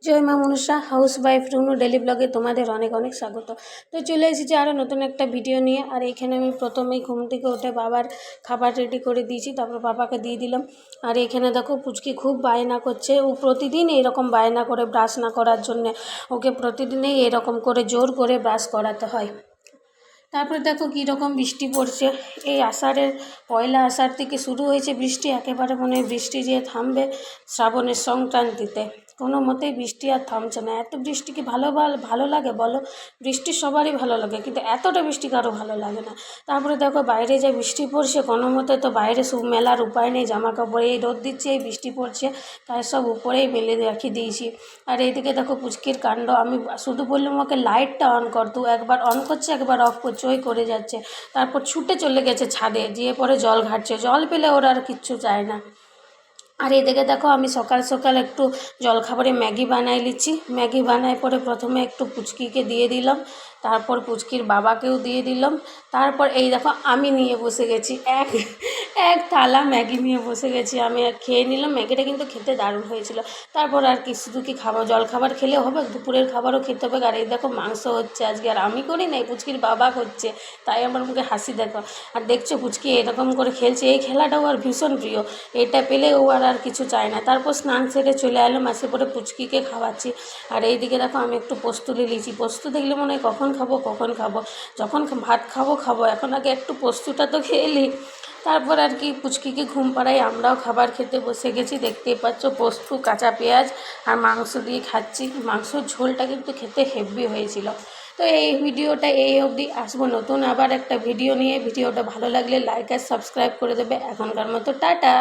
জয় মা Manasa housewife Runu daily ব্লগে তোমাদের অনেক অনেক স্বাগত। তো চলে এসেছি আরও নতুন একটা ভিডিও নিয়ে। আর এখানে আমি প্রথমেই ঘুম থেকে উঠে বাবার খাবার রেডি করে দিয়েছি, তারপর বাবাকে দিয়ে দিলাম। আর এখানে দেখো পুচকি খুব বায়না করছে, ও প্রতিদিন এরকম বায়না করে ব্রাশ না করার জন্যে। ওকে প্রতিদিনই এরকম করে জোর করে ব্রাশ করাতে হয়। তারপরে দেখো কীরকম বৃষ্টি পড়ছে। এই আষাঢ়ের পয়লা আষাঢ় থেকে শুরু হয়েছে বৃষ্টি, একেবারে মনে হয় বৃষ্টি যে থামবে শ্রাবণের সংক্রান্তিতে। কোনো মতেই বৃষ্টি আর থামছে না। এত বৃষ্টি কি ভালো লাগে বলো? বৃষ্টি সবারই ভালো লাগে, কিন্তু এতটা বৃষ্টি কারো ভালো লাগে না। তারপরে দেখো বাইরে যে বৃষ্টি পড়ছে, কোনো মতে তো বাইরে সব মেলার উপায় নেই, জামা কাপড় এই রোদ দিচ্ছে এই বৃষ্টি পড়ছে, তাই সব উপরেই মেলে রেখে দিয়েছি। আর এইদিকে দেখো পুচকির কাণ্ড, আমি শুধু বললাম ওকে লাইটটা অন কর, তো একবার অন করছে একবার অফ করছে, ওই করে যাচ্ছে। তারপর ছুটে চলে গেছে ছাদে, গিয়ে পরে জল ঘাটছে, জল পেলে ওরা আর কিচ্ছু চায় না। আর এদিকে দেখো আমি সকাল সকাল একটু জলখাবারে ম্যাগি বানাই নিচ্ছি। ম্যাগি বানায় পরে প্রথমে একটু পুচকিকে দিয়ে দিলাম, তারপর পুচকির বাবাকেও দিয়ে দিলাম। তারপর এই দেখো আমি নিয়ে বসে গেছি এক এক থালা ম্যাগি নিয়ে বসে গেছি, আমি খেয়ে নিলাম। ম্যাগিটা কিন্তু খেতে দারুণ হয়েছিল। তারপর আর কি, শুধু কি খাবার জলখাবার খেলে হবে, দুপুরের খাবারও খেতে হবে। আর এই দেখো মাংস হচ্ছে আজকে, আর আমি করি না, পুচকির বাবা করছে, তাই আমার মুখে হাসি দেখো। আর দেখছো পুচকি এরকম করে খেলছে, এই খেলাটাও আর ভীষণ প্রিয়, এটা পেলে ও আর কিছু চায় না। তারপর স্নান সেরে চলে এলাম, আসে পরে পুচকিকে খাওয়াচ্ছি। আর এইদিকে দেখো আমি একটু পোস্ত লিয়েছি, পোস্ত দেখলে মনে হয় কখন খাবো, যখন ভাত খাবো, এখন আগে একটু পোস্তটা তো খেয়ে নিই। তারপর আর কি পুচকিকে ঘুম পাড়াই আমরাও খাবার খেতে বসে গেছি। দেখতেই পাচ্ছ পোস্ত, কাঁচা পেঁয়াজ আর মাংস দিয়ে খাচ্ছি। মাংসর ঝোলটা কিন্তু খেতে হেভি হয়েছিল। তো এই ভিডিওটা এই অবধি, আসবো নতুন আবার একটা ভিডিও নিয়ে। ভিডিওটা ভালো লাগলে লাইক আর সাবস্ক্রাইব করে দেবে। এখনকার মতো টাটা।